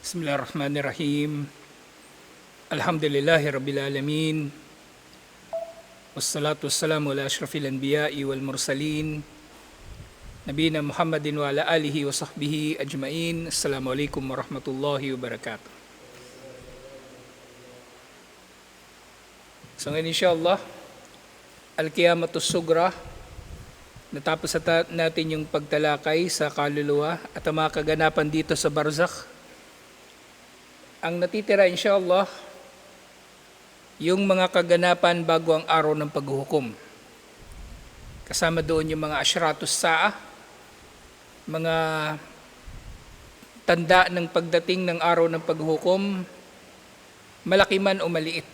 Bismillahirrahmanirrahim. Alhamdulillahi Rabbil Alamin. Wassalatu wassalamu ala ashrafil anbiya'i wal mursalin. Nabina Muhammadin wa ala alihi wa sahbihi ajmain. Assalamualaikum warahmatullahi wabarakatuh. So ngayon insyaAllah, Al-Qiyamatus Sugra, natapos natin yung pagtalakay sa kaluluwa at ang mga kaganapan dito sa barzakh. Ang natitira insyaAllah, yung mga kaganapan bago ang araw ng paghuhukom. Kasama doon yung mga asyratus sa'a, mga tanda ng pagdating ng araw ng paghuhukom, malaki man o maliit.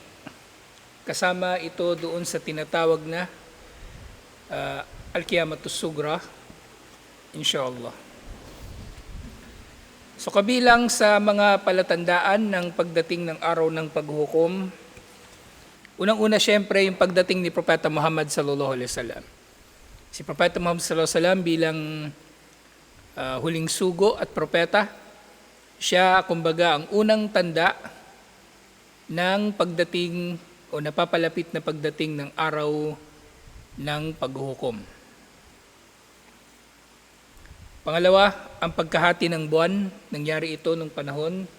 Kasama ito doon sa tinatawag na Al-Qiyamatus Sugra, insyaAllah. So kabilang sa mga palatandaan ng pagdating ng araw ng paghuhukom, unang-una siyempre yung pagdating ni Propeta Muhammad sallallahu alaihi wasallam. Si Propeta Muhammad sallallahu alaihi wasallam bilang huling sugo at propeta, siya kumbaga ang unang tanda ng pagdating o napapalapit na pagdating ng araw ng paghuhukom. Pangalawa, ang pagkahati ng buwan, nangyari ito nung panahon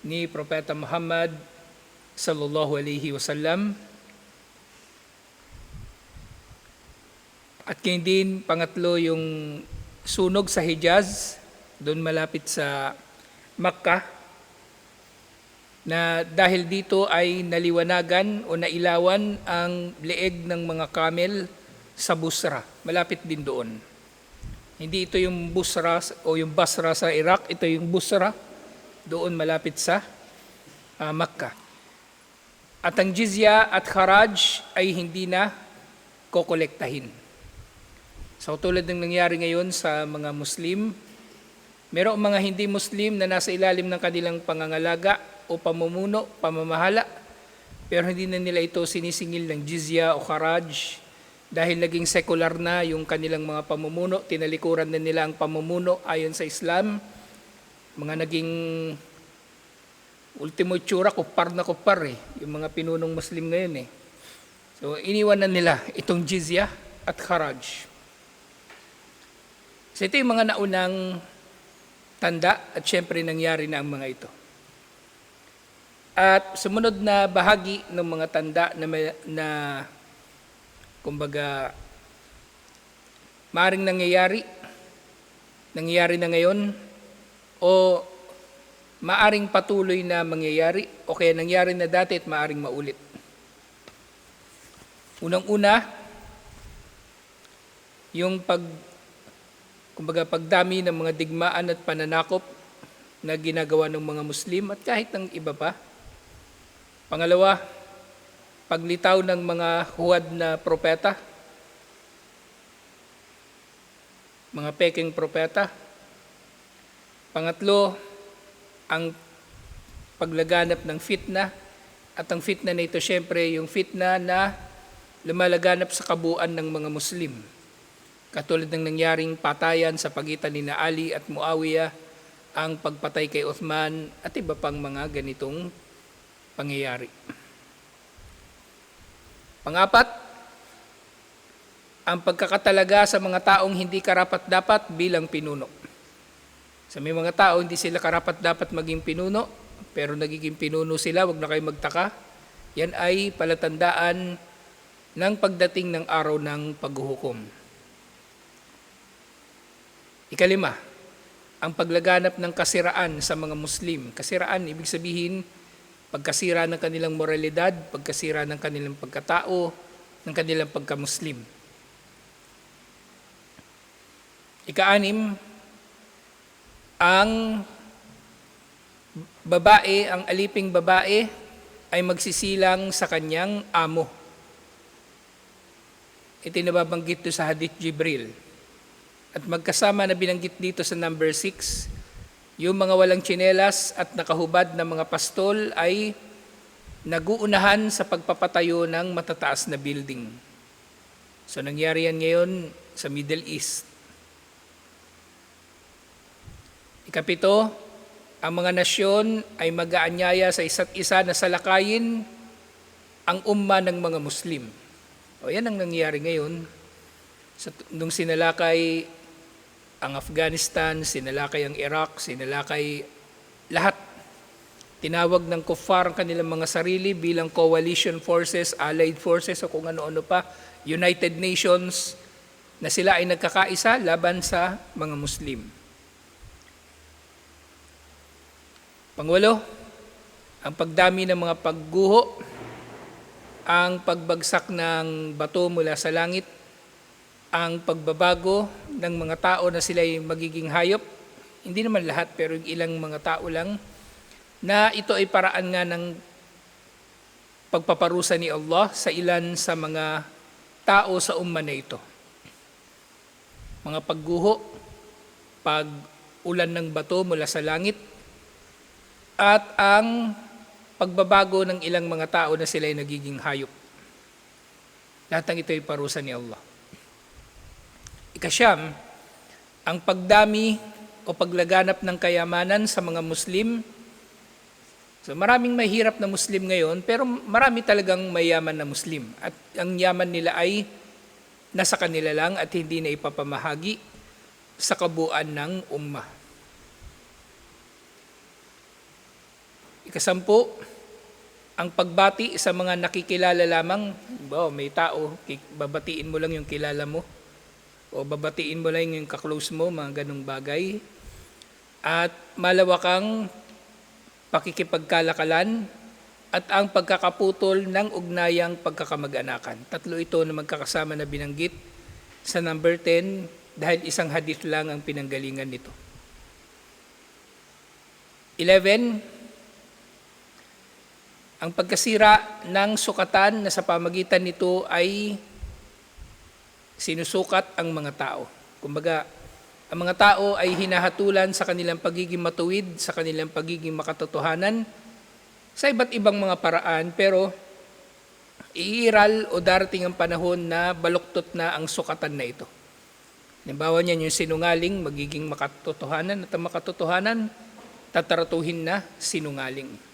ni Propeta Muhammad sallallahu alaihi wasallam. At kayo din, pangatlo, yung sunog sa Hijaz, doon malapit sa Makkah, na dahil dito ay naliwanagan o nailawan ang leeg ng mga camel sa Busra, malapit din doon. Hindi ito yung Busra o yung Basra sa Iraq, ito yung Busra, doon malapit sa Makkah. At ang jizya at kharaj ay hindi na kokolektahin. So tulad ng nangyari ngayon sa mga Muslim, mayroong mga hindi Muslim na nasa ilalim ng kanilang pangangalaga o pamumuno, pamamahala, pero hindi na nila ito sinisingil ng jizya o kharaj dahil naging sekular na yung kanilang mga pamumuno, tinalikuran na nila ang pamumuno ayon sa Islam, mga naging ultimo itsura, kupar na kupar yung mga pinunong Muslim ngayon So iniwan na nila itong jizya at kharaj. So ito yung mga naunang tanda at syempre nangyari na ang mga ito. At sumunod na bahagi ng mga tanda na kumbaga maaring nangyayari na ngayon o maaring patuloy na mangyayari o kaya nangyari na dati at maaring maulit. Unang-una, yung pagdami ng mga digmaan at pananakop na ginagawa ng mga Muslim at kahit ng iba pa. Pangalawa, paglitaw ng mga huwad na propeta, mga peking propeta. Pangatlo, ang paglaganap ng fitna, at ang fitna na ito syempre yung fitna na lumalaganap sa kabuuan ng mga Muslim. Katulad ng nangyaring patayan sa pagitan ni Ali at Muawiyah, ang pagpatay kay Uthman at iba pang mga ganitong pangyayari. Pangapat, ang pagkakatalaga sa mga taong hindi karapat-dapat bilang pinuno. Sa may mga tao, hindi sila karapat-dapat maging pinuno, pero nagiging pinuno sila, wag na kayo magtaka. Yan ay palatandaan ng pagdating ng araw ng paghuhukom. Ikalima, ang paglaganap ng kasiraan sa mga Muslim. Kasiraan, ibig sabihin, pagkasira ng kanilang moralidad, pagkasira ng kanilang pagkatao, ng kanilang pagka-Muslim. Ika-anim, ang babae, ang aliping babae ay magsisilang sa kanyang amo. Ito nababanggit sa Hadith Jibril. At magkasama na binanggit dito sa number 6, yung mga walang tsinelas at nakahubad na mga pastol ay naguunahan sa pagpapatayo ng matataas na building. So nangyari yan ngayon sa Middle East. Ikapito, ang mga nasyon ay mag-aanyaya sa isa't isa na salakayin ang umma ng mga Muslim. O yan ang nangyayari ngayon. Nung sinalakay ang Afghanistan, sinalakay ang Iraq, sinalakay lahat. Tinawag ng kuffar ang kanilang mga sarili bilang coalition forces, allied forces o kung ano-ano pa, United Nations, na sila ay nagkakaisa laban sa mga Muslim. Pangwalo, ang pagdami ng mga pagguho, ang pagbagsak ng bato mula sa langit, ang pagbabago ng mga tao na sila ay magiging hayop, hindi naman lahat pero ilang mga tao lang, na ito ay paraan nga ng pagpaparusa ni Allah sa ilan sa mga tao sa umma na ito. Mga pagguho, pag-ulan ng bato mula sa langit, at ang pagbabago ng ilang mga tao na sila ay nagiging hayop. Lahat ng ito ay parusa ni Allah. Ikasyam, ang pagdami o paglaganap ng kayamanan sa mga Muslim. So maraming mahirap na Muslim ngayon, pero marami talagang mayaman na Muslim. At ang yaman nila ay nasa kanila lang at hindi na ipapamahagi sa kabuuan ng ummah. Ikasampu, ang pagbati sa mga nakikilala lamang. May tao, babatiin mo lang yung kilala mo. O babatiin mo lang yung kaklose mo, mga ganong bagay. At malawakang pakikipagkalakalan at ang pagkakaputol ng ugnayang pagkakamag-anakan. Tatlo ito na magkakasama na binanggit sa number 10 dahil isang hadith lang ang pinanggalingan nito. 11, ang pagkasira ng sukatan na sa pamagitan nito ay sinusukat ang mga tao. Kumbaga, ang mga tao ay hinahatulan sa kanilang pagiging matuwid, sa kanilang pagiging makatotohanan, sa iba't ibang mga paraan, pero iiral o darating ang panahon na baluktot na ang sukatan na ito. Halimbawa niyan yung sinungaling, magiging makatotohanan, at ang makatotohanan, tataratuhin na sinungaling.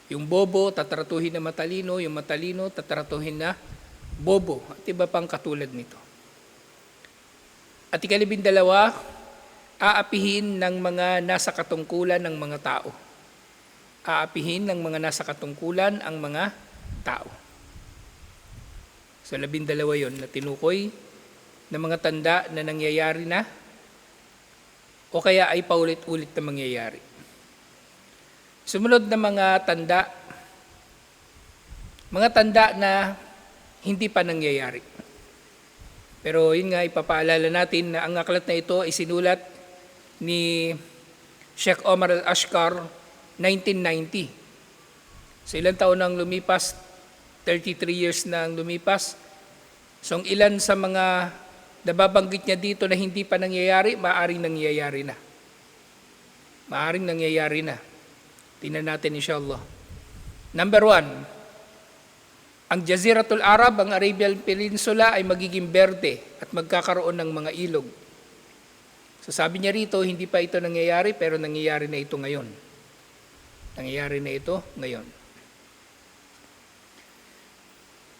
Yung bobo, tataratuhin na matalino, yung matalino, tataratuhin na bobo, at iba pang katulad nito. At 12, aapihin ng mga nasa katungkulan ng mga tao. Aapihin ng mga nasa katungkulan ang mga tao. So 12 yon na tinukoy na mga tanda na nangyayari na o kaya ay paulit-ulit na mangyayari. Sumunod na mga tanda na hindi pa nangyayari. Pero yun nga, ipapaalala natin na ang aklat na ito ay sinulat ni Sheikh Omar Al-Ashkar 1990. So ilang taon nang lumipas, 33 years na ang lumipas. So ang ilan sa mga nababanggit niya dito na hindi pa nangyayari, maaaring nangyayari na. Maaaring nangyayari na. Tingnan natin inshallah. Number 1, ang Jaziratul Arab, ang Arabian Peninsula ay magiging berde at magkakaroon ng mga ilog. So sabi niya rito, hindi pa ito nangyayari pero nangyayari na ito ngayon. Nangyayari na ito ngayon.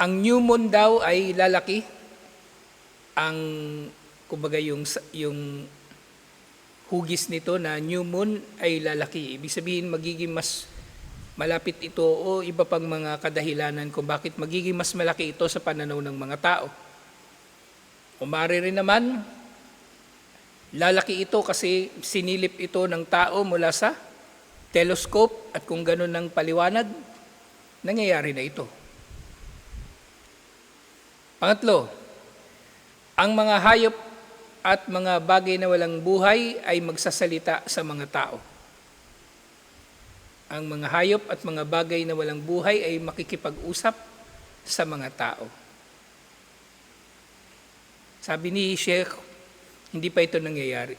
Ang new moon daw ay lalaki. Kumbaga yung hugis nito na new moon ay lalaki. Ibig sabihin magiging mas malapit ito o iba pang mga kadahilanan kung bakit magiging mas malaki ito sa pananaw ng mga tao. Kung maaari rin naman, lalaki ito kasi sinilip ito ng tao mula sa telescope at kung gano'n ng paliwanag, nangyayari na ito. Pangatlo, ang mga hayop at mga bagay na walang buhay ay magsasalita sa mga tao. Ang mga hayop at mga bagay na walang buhay ay makikipag-usap sa mga tao. Sabi ni Sheikh, hindi pa ito nangyayari.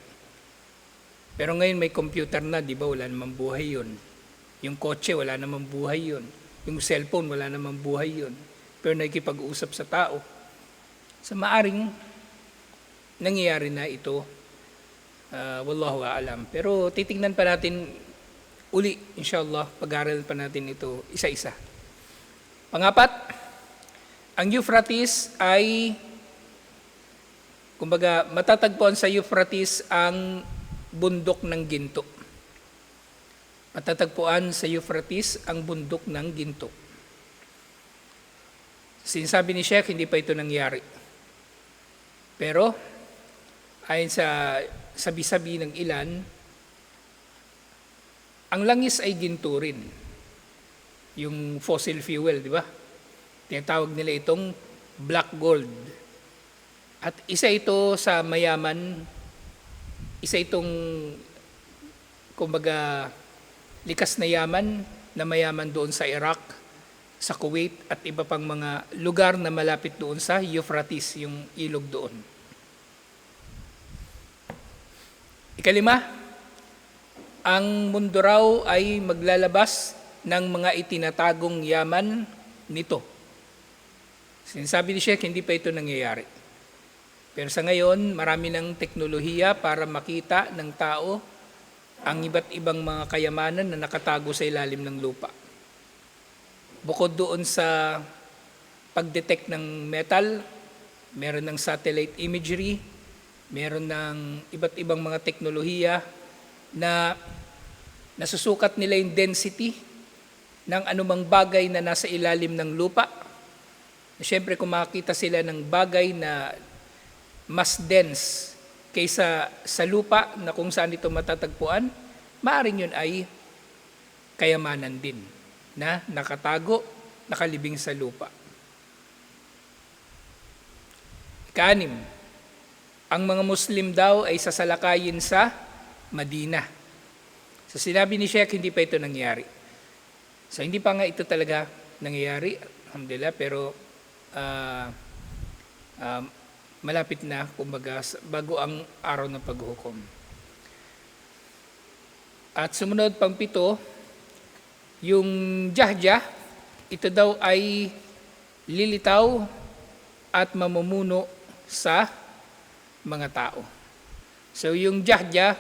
Pero ngayon may computer na, di ba? Wala namang buhay yun. Yung kotse, wala namang buhay yun. Yung cellphone, wala namang buhay yun. Pero nakikipag-usap sa tao. So maaring nangyayari na ito. Wallahu a'lam. Pero titingnan pa natin uli, inshallah, pag-aaral pa natin ito isa-isa. Pangapat, ang Euphrates ay, kumbaga, matatagpuan sa Euphrates ang bundok ng ginto. Matatagpuan sa Euphrates ang bundok ng ginto. Sinasabi ni Sheikh, hindi pa ito nangyari. Pero, ayon sa sabi-sabi ng ilan, ang langis ay ginto rin. Yung fossil fuel, di ba? Tinatawag nila itong black gold. At isa ito sa mayaman, isa itong, kumbaga, likas na yaman na mayaman doon sa Iraq, sa Kuwait, at iba pang mga lugar na malapit doon sa Euphrates, yung ilog doon. Ikalima, ang mundo raw ay maglalabas ng mga itinatagong yaman nito. Sinasabi ni Sheikh, hindi pa ito nangyayari. Pero sa ngayon, marami ng teknolohiya para makita ng tao ang iba't ibang mga kayamanan na nakatago sa ilalim ng lupa. Bukod doon sa pag-detect ng metal, meron ng satellite imagery, meron ng iba't ibang mga teknolohiya na nasusukat nila yung density ng anumang bagay na nasa ilalim ng lupa. Siyempre, kung makakita sila ng bagay na mas dense kaysa sa lupa na kung saan ito matatagpuan, maaaring yun ay kayamanan din na nakatago, nakalibing sa lupa. Ika-6, ang mga Muslim daw ay sasalakayin sa Madina. So sinabi ni Sheikh, hindi pa ito nangyari. So hindi pa nga ito talaga nangyayari, alhamdulillah, pero malapit na, kumbaga, bago ang araw ng paghukom. At sumunod pang 7, yung Dahdyah, ito daw ay lilitaw at mamumuno sa mga tao. So yung Dahdyah,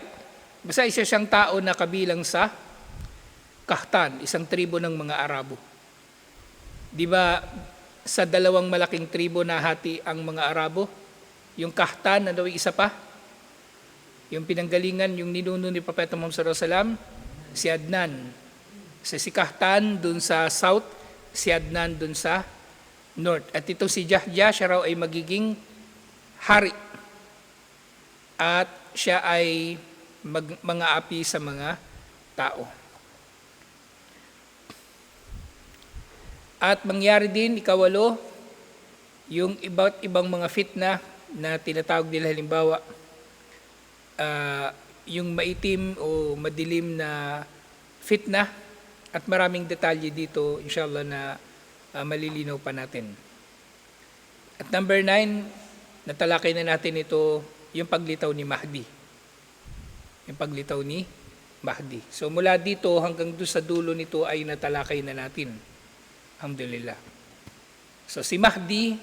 basta isa siyang tao na kabilang sa Kahtan, isang tribo ng mga Arabo. Di ba sa dalawang malaking tribo na hati ang mga Arabo? Yung Kahtan na daw isa pa, yung pinanggalingan, yung ninuno ni Propeta Muhammad sallallahu alaihi wasallam, si Adnan. Si Kahtan dun sa south, si Adnan dun sa north. At ito si Dahdyah, siya raw ay magiging hari. At siya ay mga api sa mga tao. At mangyari din, 8, yung iba't ibang mga fitna na tinatawag nila, halimbawa, yung maitim o madilim na fitna, at maraming detalye dito, inshallah, na malilinaw pa natin. At number 9, natalakay na natin ito, yung paglitaw ni Mahdi. Yung paglitaw ni Mahdi. So mula dito hanggang doon sa dulo nito ay natalakay na natin. Alhamdulillah. So si Mahdi,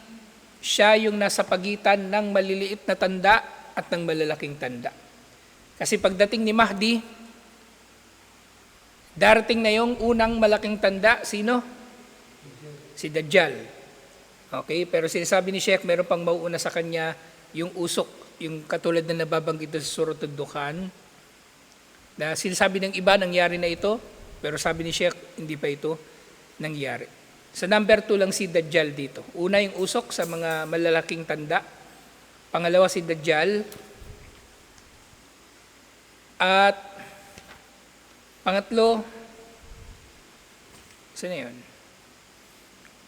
siya yung nasa pagitan ng maliliit na tanda at ng malalaking tanda. Kasi pagdating ni Mahdi, darating na yung unang malaking tanda. Sino? Si Dajjal. Okay, pero sinasabi ni Sheikh, meron pang mauuna sa kanya yung usok, yung katulad na nababanggit sa Surah Ad-Dukhan, na sinasabi ng iba, nangyari na ito, pero sabi ni Sheikh, hindi pa ito nangyari. Sa number 2 lang si Dajjal dito. Una yung usok sa mga malalaking tanda. Pangalawa si Dajjal. At pangatlo, saan na yun?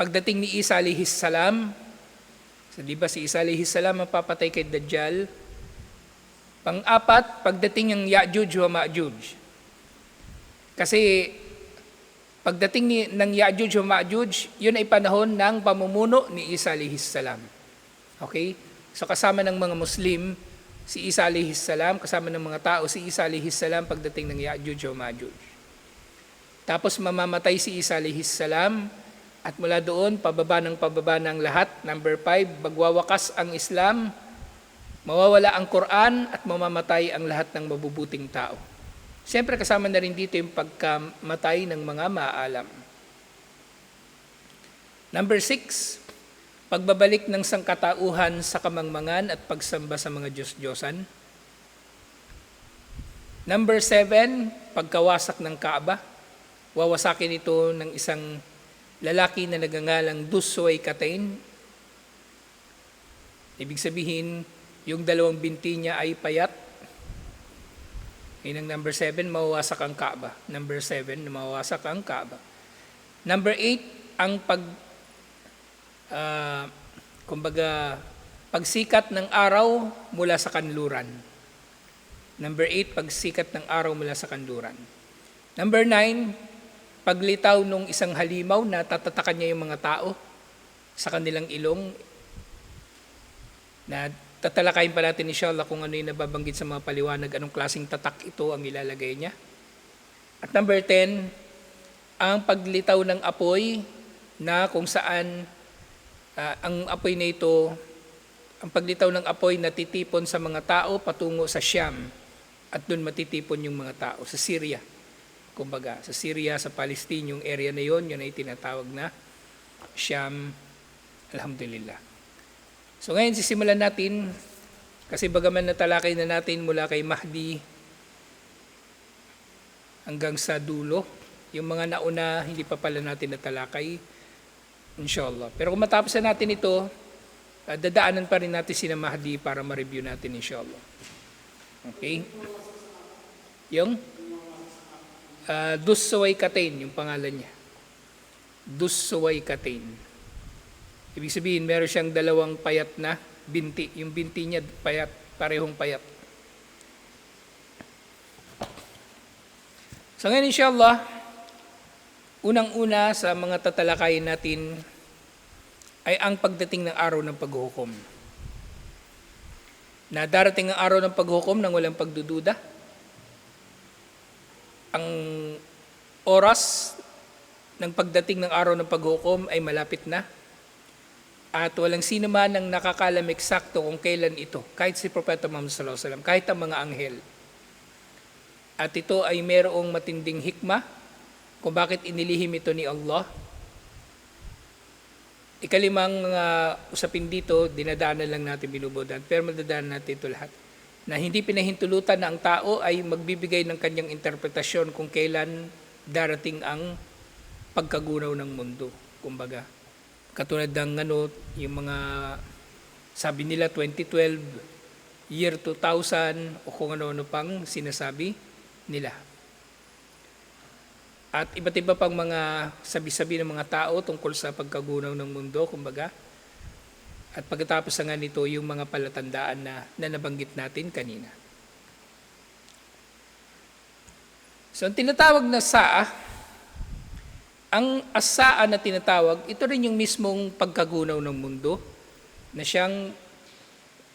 Pagdating ni Isa alayhis salam, so di ba si Isa alayhis salam mapapatay kay Dajjal? Pang-apat, pagdating ng Ya'juj wa Ma'juj. Kasi pagdating ng Ya'juj wa Ma'juj, yun ay panahon ng pamumuno ni Isa alayhis salam. Okay? So kasama ng mga Muslim, si Isa alayhis salam, kasama ng mga tao, si Isa alayhis salam pagdating ng Ya'juj wa Ma'juj. Tapos mamamatay si Isa alayhis salam, at mula doon, pababa ng lahat. Number 5, magwawakas ang Islam, mawawala ang Quran, at mamamatay ang lahat ng mabubuting tao. Siyempre kasama na rin dito yung pagkamatay ng mga maaalam. Number 6, pagbabalik ng sangkatauhan sa kamangmangan at pagsamba sa mga Diyos-Diyosan. Number 7, pagkawasak ng Kaaba. Wawasakin ito ng isang lalaki na nagangalang Dusway Katain. Ibig sabihin, yung dalawang binti niya ay payat. Yun ang number 7, mawawasak ang Kaaba. Number 7, mawawasak ang Kaaba. Number 8, ang pagsikat ng araw mula sa kanluran. Number 8, pagsikat ng araw mula sa kanluran. Number 9, paglitaw ng isang halimaw na tatatakan niya yung mga tao sa kanilang ilong. Na tatalakayin pa natin inshallah kung ano yung nababanggit sa mga paliwanag, anong klaseng tatak ito ang ilalagay niya. At number 10, ang paglitaw ng apoy na kung saan ang apoy na ito, ang paglitaw ng apoy na titipon sa mga tao patungo sa Syam at doon matitipon yung mga tao sa Syria. Kumbaga, sa Syria, sa Palestine, yung area na yon, yun ay tinatawag na Syam. Alhamdulillah. So ngayon sisimulan natin, kasi bagaman natalakay na natin mula kay Mahdi hanggang sa dulo, yung mga nauna hindi pa pala natin natalakay, inshallah. Pero kung matapos na natin ito, dadaanan pa rin natin sina Mahdi para ma-review natin inshallah. Okay? Yung Dusway Katain, yung pangalan niya. Dusway Katain. Ibig sabihin, meron siyang dalawang payat na binti. Yung binti niya, payat, parehong payat. So ngayon, inshallah, unang-una sa mga tatalakayin natin ay ang pagdating ng araw ng paghuhukom. Na darating ang araw ng paghuhukom nang walang pagdududa. Ang oras ng pagdating ng araw ng paghuhukom ay malapit na. At walang sino man ang nakakalam eksakto kung kailan ito, kahit si Propeta Muhammad sallallahu alaihi wasallam, kahit ang mga anghel. At ito ay mayroong matinding hikmah kung bakit inilihim ito ni Allah. Ikalimang usapin dito, dinadaanan lang natin, binubudan, pero madadaanan natin ito lahat. Na hindi pinahintulutan na ang tao ay magbibigay ng kanyang interpretasyon kung kailan darating ang pagkagunaw ng mundo, kumbaga. Katulad ng yung mga sabi nila 2012, year 2000 o kung ano-ano pang sinasabi nila. At iba't iba pang mga sabi-sabi ng mga tao tungkol sa pagkagunaw ng mundo, kumbaga. At pagkatapos nga nito, yung mga palatandaan na nabanggit natin kanina. So ang tinatawag na sa'a, ang as-sa'a na tinatawag, ito rin yung mismong pagkagunaw ng mundo na siyang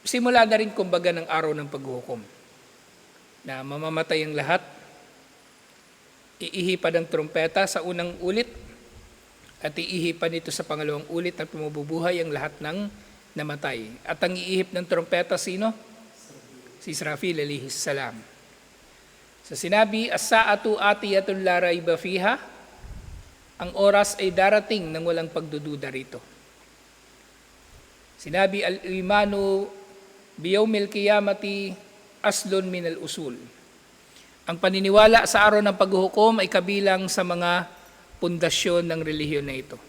simula na rin kumbaga ng araw ng paghuhukom. Na mamamatay ang lahat, iihipan ng trumpeta sa unang ulit at iihipan ito sa pangalawang ulit at pumubuhay ang lahat ng namatay. At ang iihip ng trumpeta sino? Si Israfil alayhis salam. So sinabi, as-sa'atu atiyatun la raiba fiha, ang oras ay darating nang walang pagdududa rito. Sinabi, al-imanu biyawmil qiyamati aslun min al-usul. Ang paniniwala sa araw ng paghuhukom ay kabilang sa mga pundasyon ng relihiyon na ito.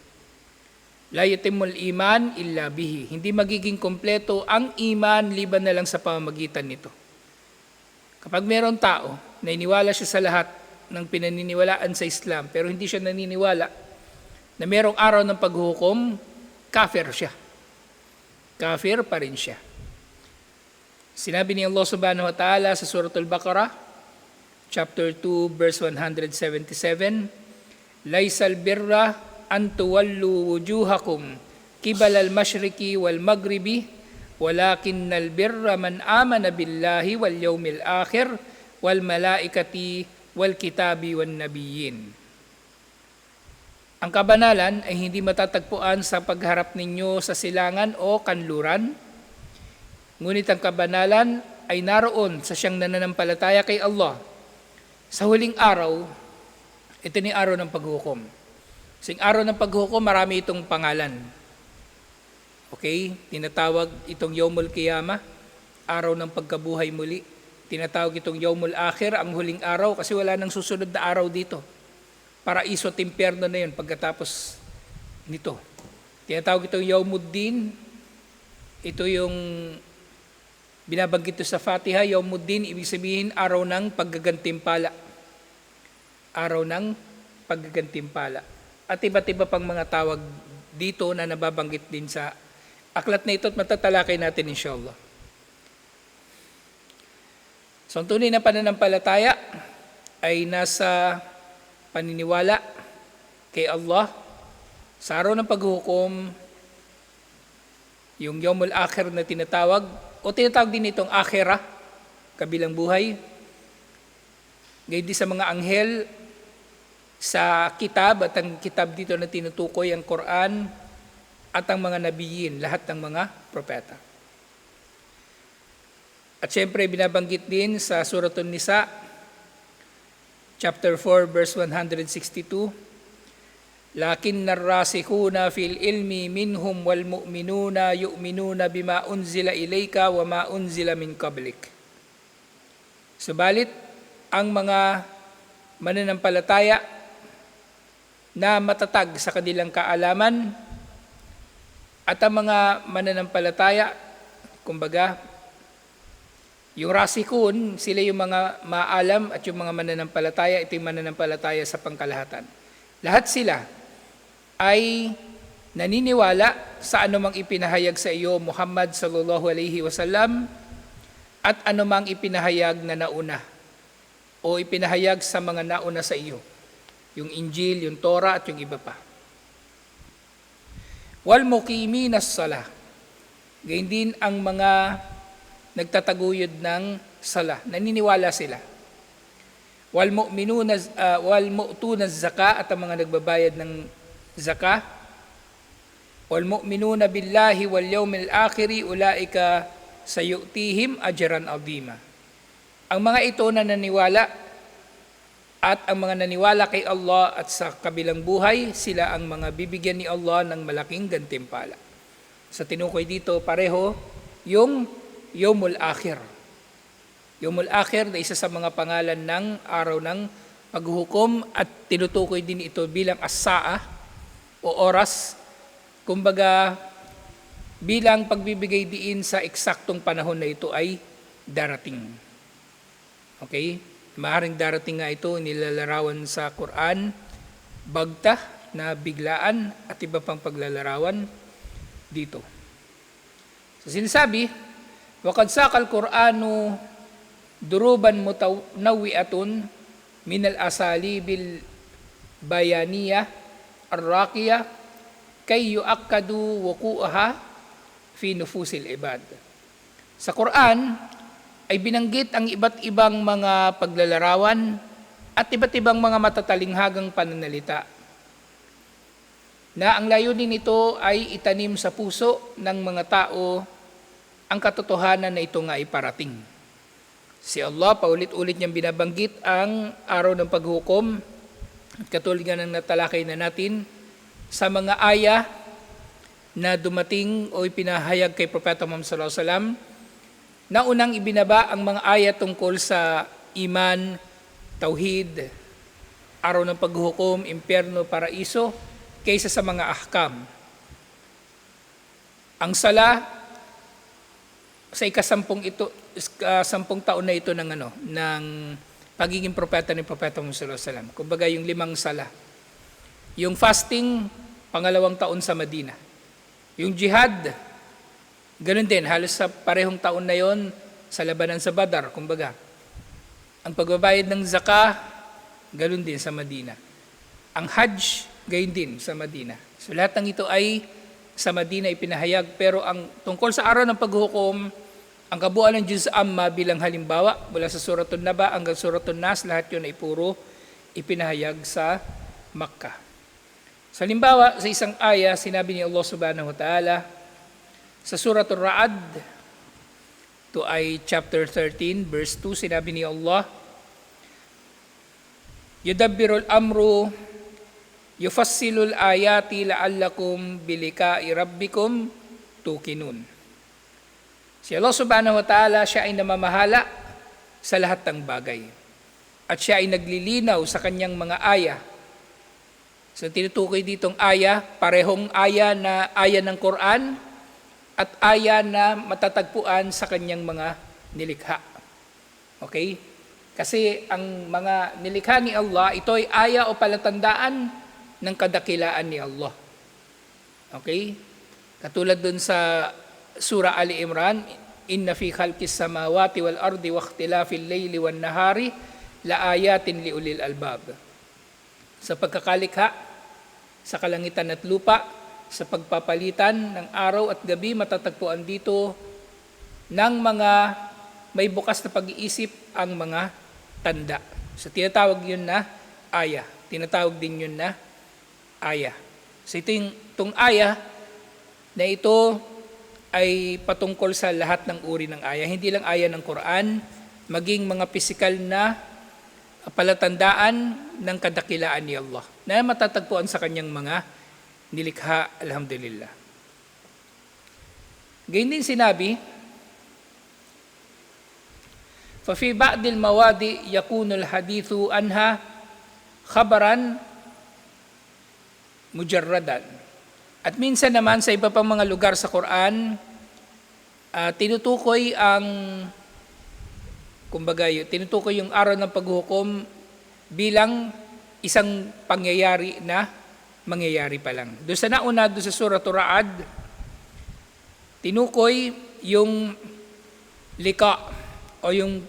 La yatimul iman illa bihi. Hindi magiging kompleto ang iman liban na lang sa pamamagitan nito. Kapag mayroong tao na iniwala siya sa lahat ng pinaniniwalaan sa Islam, pero hindi siya naniniwala na mayroong araw ng paghuhukom, kafir siya. Kafir pa rin siya. Sinabi ni Allah subhanahu wa ta'ala sa Suratul Baqarah, chapter 2, verse 177, Laisal birra an tuwallu wujuhakum kibala al-mashriqi wal-maghribi, walakinnal birra man amana billahi wal yawmil akhir wal malaikati wal kitabi wan nabiyyin. Ang kabanalan ay hindi matatagpuan sa pagharap ninyo sa silangan o kanluran, ngunit ang kabanalan ay naroon sa siyang nananampalataya kay Allah, Sa huling araw, ito ni araw ng paghukom. Sa araw ng paghukom, marami itong pangalan. Okay? Tinatawag itong Yawmul Qiyamah, araw ng pagkabuhay muli. Tinatawag itong Yawmul Akhir, ang huling araw, kasi wala nang susunod na araw dito. Paraiso at impyerno na yun pagkatapos nito. Tinatawag itong Yawmuddin. Ito yung binabanggit ito sa Fatiha. Yawmuddin, ibig sabihin araw ng paggagantimpala. Araw ng paggagantimpala. At iba't iba pang mga tawag dito na nababanggit din sa aklat na ito at matatalakay natin inshallah. So ang tunay na pananampalataya ay nasa paniniwala kay Allah sa araw ng paghukom, yung Yawmul Akhir na tinatawag, o tinatawag din itong Akhirah, kabilang buhay. Gayon din sa mga anghel, sa kitab, at ang kitab dito na tinutukoy ang Quran, at ang mga nabiyin, lahat ng mga propeta. At syempre, binabanggit din sa Suratun Nisa, chapter 4, verse 162, "Lakin narrasikhuna fil ilmi minhum wal mu'minuna yu'minuna bima unzila ilayka wa ma unzila min qablik." Subalit, ang mga mananampalataya na matatag sa kanilang kaalaman at ang mga mananampalataya, kumbaga, yung rasikun, sila yung mga maalam at yung mga mananampalataya, ito yung mananampalataya sa pangkalahatan. Lahat sila ay naniniwala sa anumang ipinahayag sa iyo, Muhammad sallallahu alaihi wasallam, at anumang ipinahayag na nauna o ipinahayag sa mga nauna sa iyo, yung Injil, yung Torah at yung iba pa. Wal muqiminas salah, gayon din ang mga nagtataguyod ng sala, naniniwala sila. Wal mu'tuna zaka, at ang mga nagbabayad ng zaka. Wal mu'minuna billahi wal yawmil akhiri ulaika sayu'tihim ajran azima. Ang mga ito na naniwala at ang mga naniwala kay Allah at sa kabilang buhay, sila ang mga bibigyan ni Allah ng malaking gantimpala. Sa tinukoy dito, pareho yung Yawmul Akhir. Yawmul Akhir na isa sa mga pangalan ng araw ng paghuhukom at tinutukoy din ito bilang as-sa'a o oras. Kumbaga, bilang pagbibigay diin sa eksaktong panahon na ito ay darating. Okay? Maaaring darating nga ito, nilalarawan sa Quran, bagta na biglaan at iba pang paglalarawan dito. So sinasabi, وَقَدْ سَاقَ الْقُرْآنُ دُرُوبًا مُتَنَوِّئَةٌ مِنَ الْأَسَالِيبِ الْبَيَانِيَةِ الرَّاقِيَةِ كَيْ يُؤَكَّدُوا وُقُوعَهَا فِي نُفُوسِ الْعِبَادِ. Sa Quran ay binanggit ang iba't ibang mga paglalarawan at iba't ibang mga matatalinghagang pananalita na ang layunin nito ay itanim sa puso ng mga tao ang katotohanan na ito nga ay parating. Si Allah, paulit-ulit niyang binabanggit ang araw ng paghukom at katulad nga ng natalakay na natin sa mga aya na dumating o ipinahayag kay Propeta Muhammad sallallahu alaihi wasallam na unang ibinaba ang mga aya tungkol sa iman, tauhid, araw ng paghukom, impyerno, paraiso, kaysa sa mga ahkam. Ang sala sa ikasampung taon na ito ng pagiging propeta ni Propeta Muhammad sallallahu alaihi wasallam. Kumbaga yung 5 sala. Yung fasting, pangalawang taon sa Madina. Yung jihad, ganun din, halos sa parehong taon na yon sa labanan sa Badar, kumbaga. Ang pagbabayad ng zakah, ganun din sa Madina. Ang Hajj, gayon din sa Madina. So lahat ng ito ay sa Madina ipinahayag, pero ang tungkol sa araw ng paghukom, ang kabuuan ng Juz Amma bilang halimbawa, mula sa Suratun Naba hanggang Suratun Nas, lahat yun ay puro ipinahayag sa Makkah. Sa halimbawa, sa isang aya, sinabi ni Allah subhanahu wa ta'ala, sa Suratul Ra'ad, ito ay chapter 13, verse 2, sinabi ni Allah, yudabbirul amru yufassilul ayati la'allakum bilikai rabbikum tuqinun. Si Allah subhanahu wa ta'ala, siya ay namamahala sa lahat ng bagay. At siya ay naglilinaw sa kanyang mga aya. So tinutukoy ditong aya, parehong aya na aya ng Quran at aya na matatagpuan sa kanyang mga nilikha. Okay? Kasi ang mga nilikha ni Allah, ito ay aya o palatandaan ng kadakilaan ni Allah. Okay? Katulad dun sa Surah Ali Imran, inna fi khalqis samawati wal ardi wa ikhtilafil layli wan nahari la ayatin li ulil albab. Sa pagkakalikha sa kalangitan at lupa, sa pagpapalitan ng araw at gabi, matatagpuan dito ng mga may bukas na pag-iisip ang mga tanda. So tinatawag yun na aya. Tinatawag din yun na aya. So itong aya na ito ay patungkol sa lahat ng uri ng aya. Hindi lang aya ng Quran, maging mga pisikal na palatandaan ng kadakilaan ni Allah na matatagpuan sa kanyang mga nilikha, alhamdulillah. Gayun din sinabi, فَفِي بَعْدِ الْمَوَادِ يَكُونُ الْحَدِيثُ أَنْهَا خَبَرًا مُجَرَّدًا. At minsan naman sa iba pang mga lugar sa Quran, tinutukoy yung araw ng paghukom bilang isang pangyayari na mangyayari pa lang. Doon sa nauna, doon sa Surah Ra'd, tinukoy yung lika o yung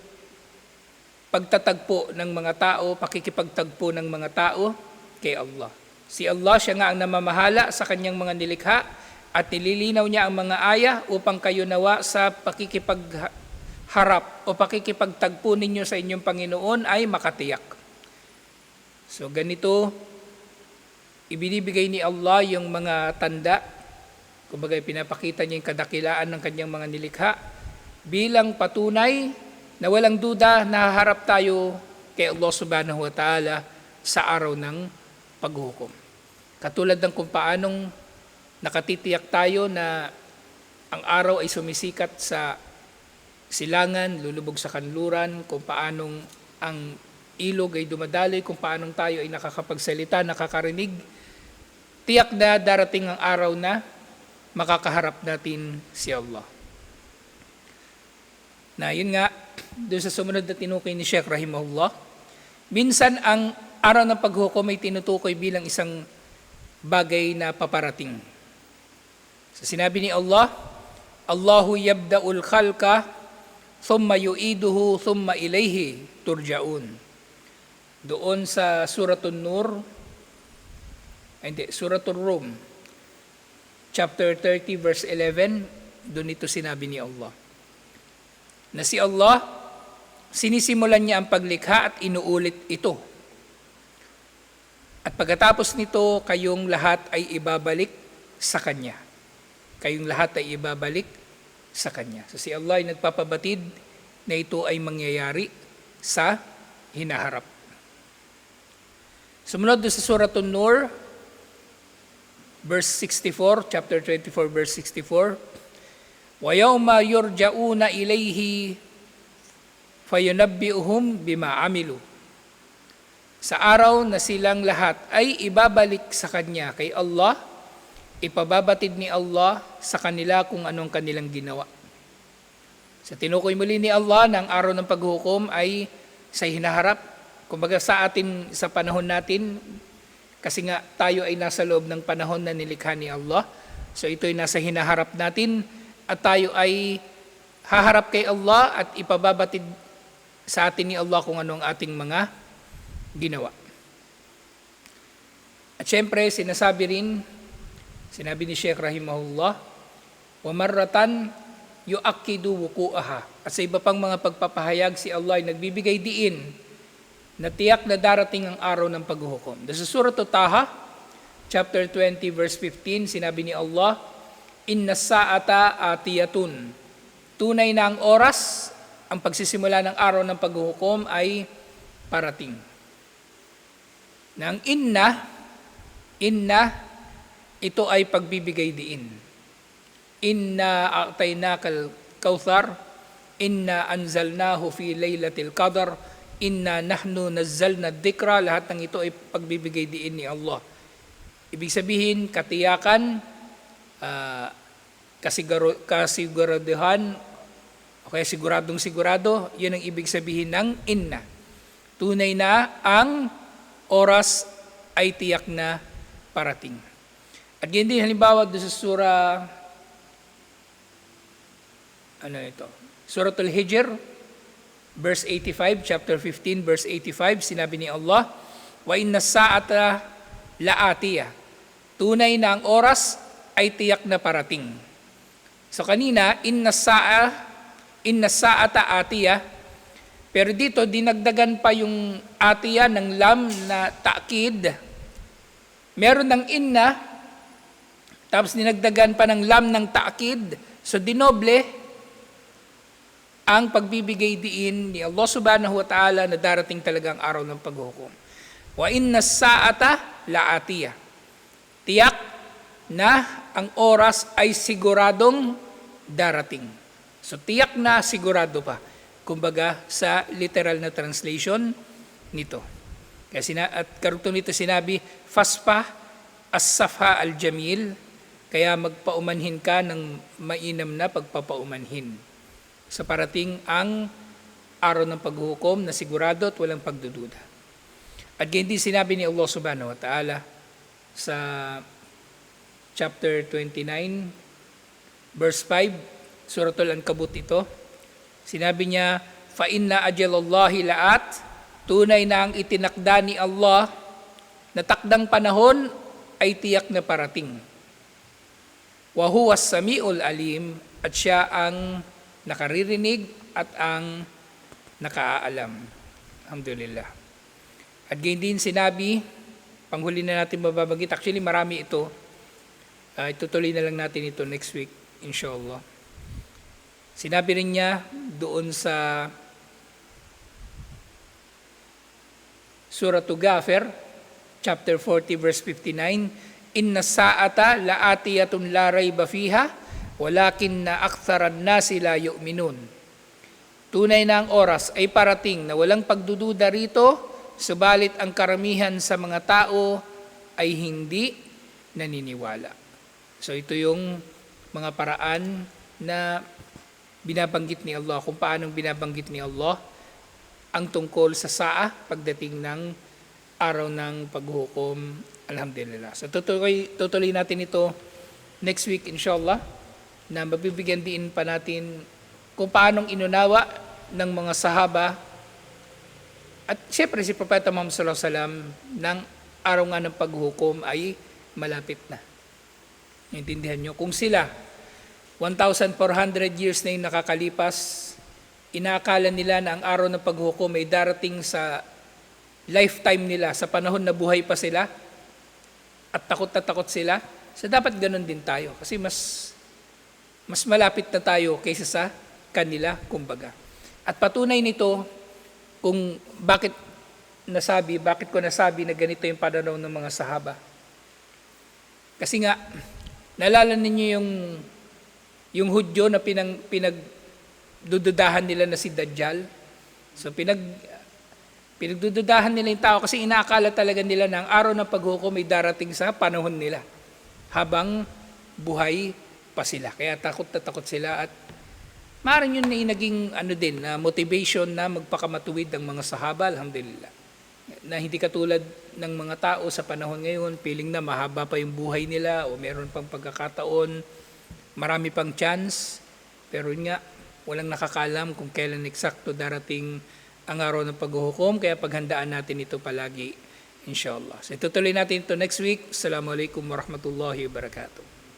pagtatagpo ng mga tao, pakikipagtagpo ng mga tao kay Allah. Si Allah, siya nga ang namamahala sa kanyang mga nilikha at nililinaw niya ang mga aya upang kayo nawa sa pakikipagharap o pakikipagtagpo ninyo sa inyong Panginoon ay makatiyak. So ganito, ibinibigay ni Allah yung mga tanda, kumbaga pinapakita niya yung kadakilaan ng kanyang mga nilikha bilang patunay na walang duda na haharap tayo kay Allah subhanahu wa ta'ala sa araw ng paghukom. Katulad ng kung paanong nakatitiyak tayo na ang araw ay sumisikat sa silangan, lulubog sa kanluran, kung paanong ang ilog ay dumadaloy, kung paanong tayo ay nakakapagsalita, nakakarinig, tiyak na darating ang araw na makakaharap natin si Allah. Na yun nga, doon sa sumunod na tinukoy ni Sheikh Rahimahullah, minsan ang araw ng paghukom ay tinutukoy bilang isang bagay na paparating. So sinabi ni Allah, Allahu yabda'ul khalqa thumma yu'iduhu thumma ilayhi turja'un. Doon sa Suratul Nur, Suratul Rum, chapter 30 verse 11, doon ito sinabi ni Allah. Na si Allah, sinisimulan niya ang paglikha at inuulit ito. At pagkatapos nito, kayong lahat ay ibabalik sa Kanya. Kayong lahat ay ibabalik sa Kanya. So si Allah ay nagpapabatid na ito ay mangyayari sa hinaharap. Sumunod doon sa Suratul Nur, verse 64, chapter 24, verse 64, وَيَوْمَ يُرْجَعُونَ إِلَيْهِ فَيُنَبِّئُهُمْ بِمَا عَمِلُوا. Sa araw na silang lahat ay ibabalik sa Kanya, kay Allah, ipababatid ni Allah sa kanila kung anong kanilang ginawa. Sa tinukoy muli ni Allah na ang araw ng paghukom ay sa hinaharap. Kumbaga sa atin, sa panahon natin, kasi nga tayo ay nasa loob ng panahon na nilikha ni Allah. So ito ay nasa hinaharap natin at tayo ay haharap kay Allah at ipababatid sa atin ni Allah kung anong ating mga ginawa. At syempre, sinabi ni Sheikh Rahimahullah, وَمَرَّةً يُؤَكِّدُ وُقُوءَهَا. At sa iba pang mga pagpapahayag, si Allah ay nagbibigay diin na tiyak na darating ang araw ng paghuhukom. Sa Surah Taha, chapter 20, verse 15, sinabi ni Allah, Inna sa'ata atiyatun. Tunay na ang oras, ang pagsisimula ng araw ng paghuhukom ay parating. Na ang inna, ito ay pagbibigay diin. Inna a'tainakal kauthar, inna anzalnahu fi laylatil qadr, inna nahnu nazzalna dhikra, lahat ng ito ay pagbibigay diin ni Allah. Ibig sabihin, katiyakan, kasiguraduhan, o kaya siguradong sigurado, yun ang ibig sabihin ng inna. Tunay na ang oras ay tiyak na parating. At yun din halimbawa doon sa Suratul Hijr, verse 85, chapter 15, verse 85, sinabi ni Allah, wa inna sa'ata la'atiyah. Tunay na ang oras ay tiyak na parating. So kanina, inna sa'ata atiyah, pero dito dinagdagan pa yung atiyah ng lam na ta'kid. Meron ng inna, tapos dinagdagan pa ng lam ng ta'kid. So dinoble ang pagbibigay diin ni Allah subhanahu wa ta'ala na darating talagang araw ng paghukom. Wa inna sa'ata la'atiyah. Tiyak na ang oras ay siguradong darating. So tiyak na sigurado pa. Kumbaga sa literal na translation nito. At karugtong nito sinabi, faspa as-safha al-jamil, kaya magpaumanhin ka ng mainam na pagpapaumanhin. Sa parating ang araw ng paghukom na sigurado at walang pagdududa. At ganyan din sinabi ni Allah subhanahu wa ta'ala sa chapter 29, verse 5, Suratul Ankabut ito. Sinabi niya, fa inna ajalallahi la'at, tunay na ang itinakda ni Allah na takdang panahon ay tiyak na parating. Wa huwas samiul alim, at siya ang nakaririnig at ang nakaalam. Alhamdulillah. At ganyan din sinabi, panghuli na natin mababanggit, actually marami ito, itutuloy na lang natin ito next week, inshallah. Sinabi rin niya doon sa Suratul Ghafir, chapter 40, verse 59, inna sa'ata la'atiyatun la rayba fiha, walakin na aktharan nasi la yu'minun. Tunay na ang oras ay parating na walang pagdududa rito, subalit ang karamihan sa mga tao ay hindi naniniwala. So ito yung mga paraan na binabanggit ni Allah, kung paano binabanggit ni Allah ang tungkol sa saa pagdating ng araw ng paghukom. Alhamdulillah. So tutuloy natin ito next week inshallah, na mabibigyan din pa natin kung paanong inunawa ng mga sahaba at siyempre si Propeta Muhammad sallallahu alaihi wasallam ng araw nga ng paghukom ay malapit na. Intindihan nyo, kung sila 1,400 years na yung nakakalipas, inaakala nila na ang araw ng paghukom ay darating sa lifetime nila, sa panahon na buhay pa sila at takot na takot sila. So dapat ganun din tayo kasi mas malapit na tayo kaysa sa kanila, kumbaga. At patunay nito kung bakit ko nasabi na ganito yung pananaw ng mga sahaba. Kasi nga, naalala ninyo yung Hudyo na pinagdududahan nila na si Dajjal. So pinagdududahan nila yung tao kasi inaakala talaga nila na ang araw ng paghukom ay darating sa panahon nila habang buhay pa sila. Kaya takot na takot sila at maaaring yun na naging din, motivation na magpakamatuwid ang mga sahaba, alhamdulillah. Na hindi katulad ng mga tao sa panahon ngayon, feeling na mahaba pa yung buhay nila o meron pang pagkakataon, marami pang chance, pero yun nga, walang nakakalam kung kailan eksakto darating ang araw ng paghuhukom, kaya paghandaan natin ito palagi, inshallah. So itutuloy natin ito next week. Assalamualaikum warahmatullahi wabarakatuh.